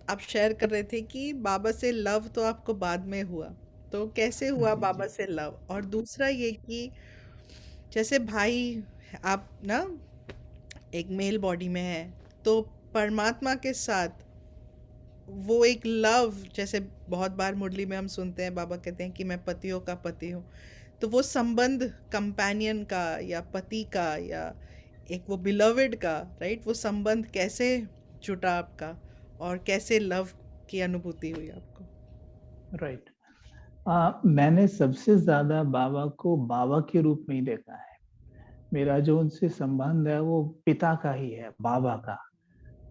आप शेयर कर रहे थे कि बाबा से लव तो आपको बाद में हुआ, तो कैसे हुआ जी बाबा जी। से लव? और दूसरा ये कि जैसे भाई, आप ना एक मेल बॉडी में है, तो परमात्मा के साथ वो एक लव, जैसे बहुत बार मुरली में हम सुनते हैं बाबा कहते हैं कि मैं पतियों का पति हूँ, तो वो संबंध कंपेनियन का या पति का या एक वो बिलवेड का, राइट, वो संबंध कैसे जुटा आपका, और कैसे लव की अनुभूति हुई आपको? राइट। मैंने सबसे ज्यादा बाबा को बाबा के रूप में ही देखा है। मेरा जो उनसे संबंध है वो पिता का ही है, बाबा का।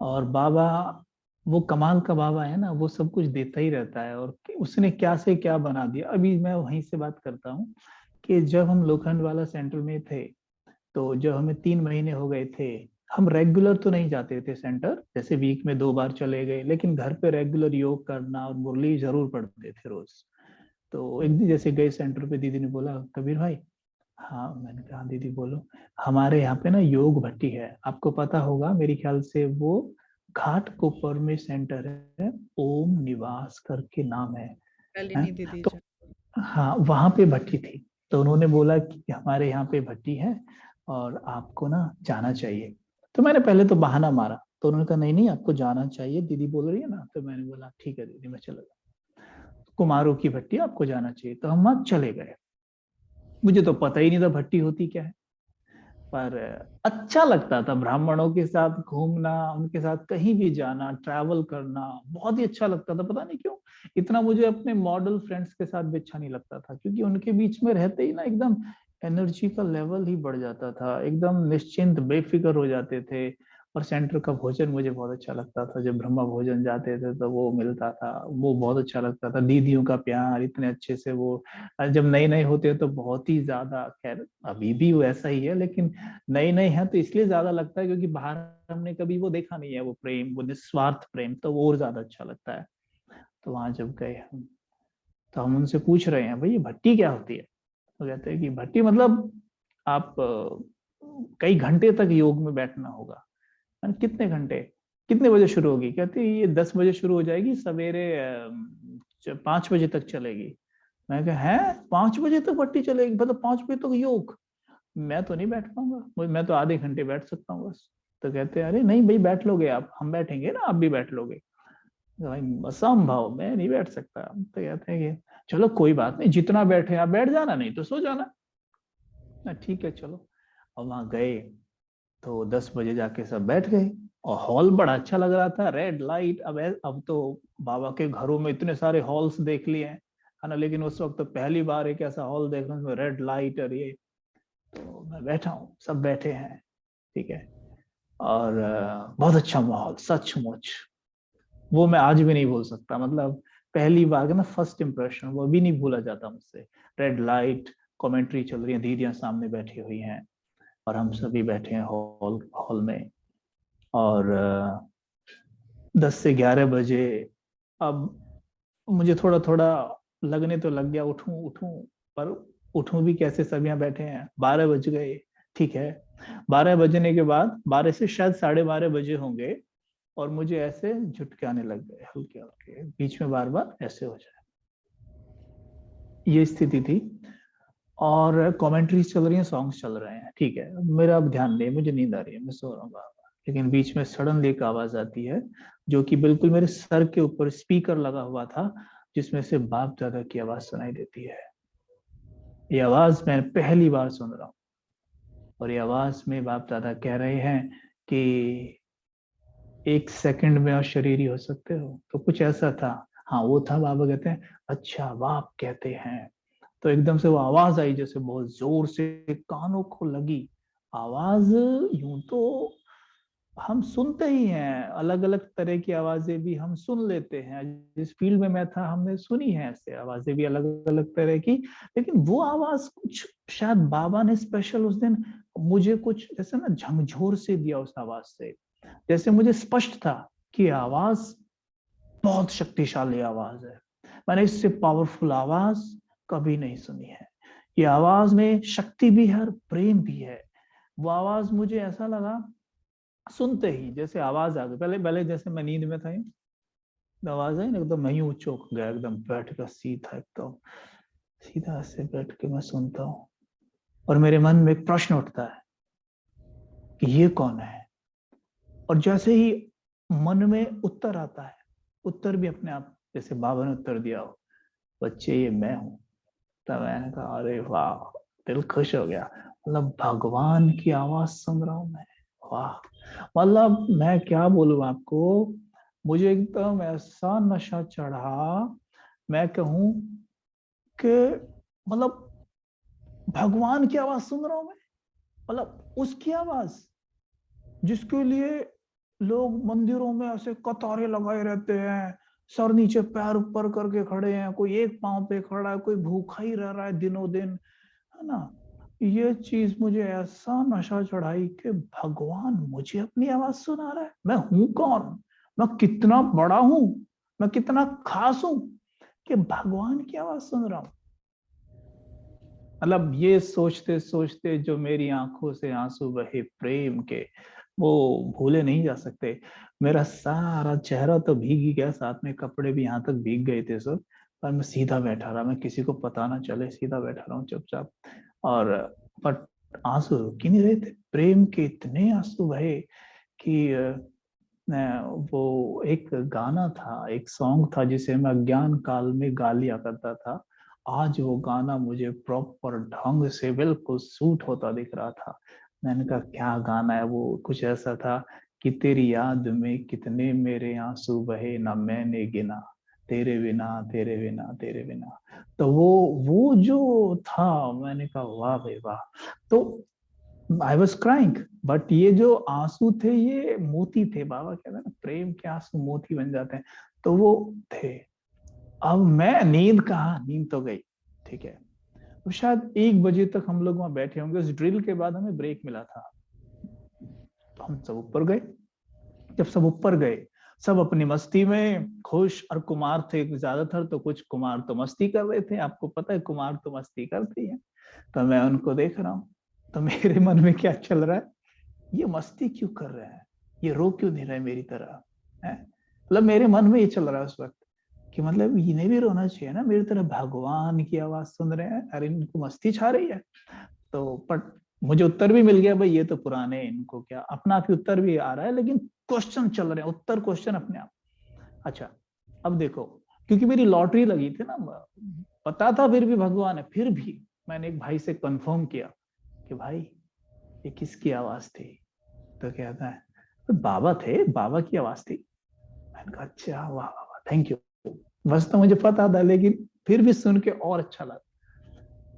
और बाबा, वो कमाल का बाबा है ना, वो सब कुछ देता ही रहता है। और उसने क्या से क्या बना दिया। अभी मैं वहीं से बात करता हूँ कि जब हम लोखंड वाला सेंटर में थे, तो जब हमें 3 महीने हो गए थे, हम रेगुलर तो नहीं जाते थे सेंटर, जैसे वीक में 2 बार चले गए, लेकिन घर पे रेगुलर योग करना और मुरली जरूर पढ़ते थे रोज। तो एक दिन जैसे गए सेंटर पे, दीदी ने बोला, कबीर भाई। हाँ, मैंने कहा दीदी बोलो। हमारे यहाँ पे ना योग भट्टी है, आपको पता होगा, मेरे ख्याल से वो घाट कोपर में सेंटर है, ओम निवास करके नाम है। नलिनी दीदी तो जी। हाँ, वहां पे भट्टी थी। तो उन्होंने बोला कि हमारे यहाँ पे भट्टी है और आपको ना जाना चाहिए। तो मैंने पहले तो बहाना मारा, तो उन्होंने कहा नहीं नहीं, आपको जाना चाहिए, दीदी बोल रही है ना। तो मैंने बोला ठीक है दीदी, मैं चला जाऊँ। कुमारों की भट्टी, आपको जाना चाहिए। तो हम वहां चले गए। मुझे तो पता ही नहीं था भट्टी होती क्या है। पर अच्छा लगता था ब्राह्मणों के साथ घूमना, उनके साथ कहीं भी जाना, ट्रैवल करना बहुत ही अच्छा लगता था। पता नहीं क्यों इतना मुझे अपने मॉडल फ्रेंड्स के साथ भी अच्छा नहीं लगता था, क्योंकि उनके बीच में रहते ही ना एकदम एनर्जी का लेवल ही बढ़ जाता था, एकदम निश्चिंत बेफिक्र हो जाते थे। और सेंटर का भोजन मुझे बहुत अच्छा लगता था। जब ब्रह्मा भोजन जाते थे तो वो मिलता था, वो बहुत अच्छा लगता था। दीदियों का प्यार इतने अच्छे से वो, जब नए नए होते हैं तो बहुत ही ज्यादा, खैर अभी भी वो ऐसा ही है, लेकिन नए नए हैं तो इसलिए ज्यादा लगता है क्योंकि बाहर हमने कभी वो देखा नहीं है, वो प्रेम, वो निस्वार्थ प्रेम, तो वो और ज्यादा अच्छा लगता है। तो वहां जब गए हम, तो हम उनसे पूछ रहे हैं भाई ये भट्टी क्या होती है। तो कहते हैं कि भट्टी मतलब आप कई घंटे तक योग में बैठना होगा। मैंने, कितने घंटे, कितने बजे शुरू होगी? कहते हैं ये 10 बजे शुरू हो जाएगी, सवेरे 5 बजे तक चलेगी। मैं कहा है, 5 बजे तक भट्टी चलेगी? मतलब 5 बजे तक योग? मैं तो नहीं बैठ पाऊंगा, मैं तो आधे घंटे बैठ सकता हूँ बस। तो कहते हैं अरे नहीं भाई, बैठ लोगे आप, हम बैठेंगे ना, आप भी बैठ लोगे। तो भाई असंभव, मैं नहीं बैठ सकता। तो कहते हैं कि चलो कोई बात नहीं, जितना बैठे आप बैठ जाना, नहीं तो सो जाना। ठीक है चलो। और वहां गए तो 10 बजे जाके सब बैठ गए। और हॉल बड़ा अच्छा लग रहा था, रेड लाइट। अब तो बाबा के घरों में इतने सारे हॉल्स देख लिए हैं, है ना, लेकिन उस वक्त तो पहली बार एक ऐसा हॉल देख रहा हूँ रेड लाइट और ये। तो मैं बैठा हूँ, सब बैठे हैं, ठीक है। और बहुत अच्छा माहौल, सचमुच। वो मैं आज भी नहीं भूल सकता। मतलब पहली बार का ना फर्स्ट इम्प्रेशन, वो भी नहीं भूला जाता मुझसे। रेड लाइट, कमेंट्री चल रही है, दीदियां सामने बैठी हुई हैं, और हम सभी बैठे हैं हॉल हॉल में। और 10 से 11 बजे, अब मुझे थोड़ा थोड़ा लगने तो लग गया, उठूं उठूं, पर उठूं भी कैसे, सब यहाँ बैठे हैं। 12 बज गए, ठीक है। 12 बजने के बाद, 12 से शायद 12:30 बजे होंगे, और मुझे ऐसे झटके आने लग गए, हल्के हल्के, बीच में बार बार ऐसे हो जाए, ये स्थिति थी। और कमेंट्रीज चल रही हैं, सॉन्ग्स चल रहे हैं, ठीक है, मेरा अब ध्यान नहीं, मुझे नींद आ रही है, मैं सो रहा हूँ बार बार। लेकिन बीच में सडनली एक आवाज आती है, जो कि बिल्कुल मेरे सर के ऊपर स्पीकर लगा हुआ था, जिसमें से बाप दादा की आवाज सुनाई देती है। ये आवाज मैं पहली बार सुन रहा हूँ। और ये आवाज में बाप दादा कह रहे हैं कि 1 सेकंड में और शरीरी हो सकते हो, तो कुछ ऐसा था। हाँ वो था, बाबा कहते हैं अच्छा बाप कहते हैं। तो एकदम से वो आवाज आई, जैसे बहुत जोर से कानों को लगी आवाज। यूं तो हम सुनते ही हैं, अलग अलग तरह की आवाजें भी हम सुन लेते हैं, जिस फील्ड में मैं था हमने सुनी है ऐसे आवाजें भी अलग अलग तरह की। लेकिन वो आवाज कुछ, शायद बाबा ने स्पेशल उस दिन मुझे कुछ जैसे ना झकझोर से दिया उस आवाज से। जैसे मुझे स्पष्ट था कि आवाज बहुत शक्तिशाली आवाज है, मैंने इससे पावरफुल आवाज कभी नहीं सुनी है। ये आवाज में शक्ति भी है और प्रेम भी है। वो आवाज मुझे ऐसा लगा, सुनते ही जैसे आवाज आ गई, पहले पहले जैसे मैं नींद में था, आवाज आई ना, एकदम मैं यूं चौंक गया, एकदम बैठ का सीधा, एकदम सीधा से बैठ के मैं सुनता हूँ। और मेरे मन में एक प्रश्न उठता है कि ये कौन है। और जैसे ही मन में उत्तर आता है, उत्तर भी अपने आप, जैसे बाबा ने उत्तर दिया हो, बच्चे ये मैं हूँ। तब मैंने कहा अरे वाह, दिल खुश हो गया। मतलब भगवान की आवाज सुन रहा हूं मैं। वाह, मतलब मैं क्या बोलूं आपको, मुझे एकदम ऐसा नशा चढ़ा, मैं कहूं कि मतलब भगवान की आवाज सुन रहा हूं मैं। मतलब उसकी आवाज जिसके लिए लोग मंदिरों में ऐसे कतारें लगाए रहते हैं, सर नीचे पैर ऊपर करके खड़े हैं, कोई एक पांव पे खड़ा है, कोई भूखा ही रह रहा है दिनों दिन, है ना। ये चीज मुझे ऐसा नशा चढ़ाई कि भगवान मुझे अपनी आवाज सुना रहा है। मैं हूं कौन, मैं कितना बड़ा हूं, मैं कितना खास हूं कि भगवान की आवाज सुन रहा हूं। मतलब ये सोचते सोचते जो मेरी आंखों से आंसू बहे प्रेम के, वो भूले नहीं जा सकते। मेरा सारा चेहरा तो भीग ही गया, साथ में कपड़े भी यहाँ तक भीग गए थे सब। पर मैं सीधा बैठा रहा, मैं किसी को पता ना चले, सीधा बैठा रहा हूँ चुपचाप। और बट आंसू रुक ही नहीं रहे थे, प्रेम के इतने आंसू बहे कि वो एक गाना था, एक सॉन्ग था जिसे मैं अज्ञान काल में गा लिया करता था। आज वो गाना मुझे प्रॉपर ढंग से बिल्कुल सूट होता दिख रहा था। मैंने कहा क्या गाना है वो, कुछ ऐसा था कि तेरी याद में कितने मेरे आंसू बहे ना मैंने गिना, तेरे बिना तेरे बिना तेरे बिना। तो वो जो था, मैंने कहा वाह भाई वाह। तो आई वॉज क्राइंग, बट ये जो आंसू थे ये मोती थे। बाबा कहते हैं ना, प्रेम के आंसू मोती बन जाते हैं, तो वो थे। अब मैं, नींद कहाँ, नींद तो गई, ठीक है। तो शायद 1 बजे तक हम लोग वहां बैठे होंगे, उस ड्रिल के बाद हमें ब्रेक मिला था। तो हम सब ऊपर गए। जब सब ऊपर गए, सब अपनी मस्ती में खुश, और कुमार थे ज्यादातर, तो कुछ कुमार तो मस्ती कर रहे थे, आपको पता है कुमार तो मस्ती करते ही है। तो मैं उनको देख रहा हूँ, तो मेरे मन में क्या चल रहा है, ये मस्ती क्यों कर रहे हैं, ये रो क्यों नहीं रहे मेरी तरह है। मतलब मेरे मन में ये चल रहा है उस वक्त कि मतलब इन्हें भी रोना चाहिए ना मेरी तरह, भगवान की आवाज सुन रहे हैं, अरे इनको मस्ती छा रही है। तो बट मुझे उत्तर भी मिल गया, भाई ये तो पुराने, इनको क्या, अपना आप ही उत्तर भी आ रहा है, लेकिन क्वेश्चन चल रहे हैं, उत्तर क्वेश्चन अपने आप। अच्छा, अब देखो, क्योंकि मेरी लॉटरी लगी थी ना, पता था फिर भी भगवान है, फिर भी मैंने एक भाई से कंफर्म किया कि भाई ये किसकी आवाज थी। तो कहता है तो बाबा थे, बाबा की आवाज थी। मैंने कहा अच्छा, वाह वाह वाह, थैंक यू। बस तो मुझे पता था, लेकिन फिर भी सुन के और अच्छा लगा।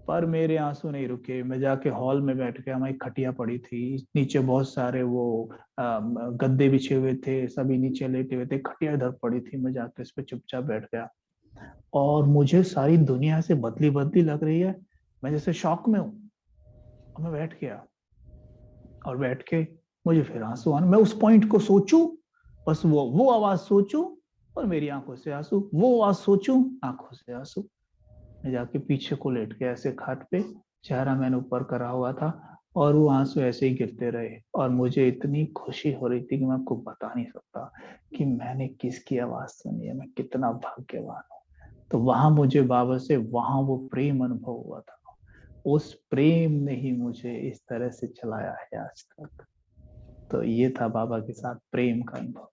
पर मेरे आंसू नहीं रुके, मैं जाके हॉल में बैठ गया। हमारी खटिया पड़ी थी, नीचे बहुत सारे वो गद्दे बिछे हुए थे, सभी नीचे लेटे हुए थे, खटिया इधर पड़ी थी, मैं जाके इस पे चुपचाप बैठ गया। और मुझे सारी दुनिया से बदली बदली लग रही है, मैं जैसे शौक में हूँ। और मैं बैठ गया, और बैठ के मुझे फिर आंसू आने, मैं उस पॉइंट को सोचूं, बस वो आवाज सोचूं, और मेरी आंखों से आंसू, वो आवाज सोचूं, आंखों से आंसू। मैं जाके पीछे को लेट गया ऐसे खाट पे, चेहरा मैंने ऊपर करा हुआ था, और वो आंसू ऐसे ही गिरते रहे। और मुझे इतनी खुशी हो रही थी कि मैं आपको बता नहीं सकता कि मैंने किसकी आवाज सुनी है, मैं कितना भाग्यवान हूँ। तो वहां मुझे बाबा से, वहां वो प्रेम अनुभव हुआ था। उस प्रेम ने ही मुझे इस तरह से चलाया है आज तक। तो ये था बाबा के साथ प्रेम का अनुभव।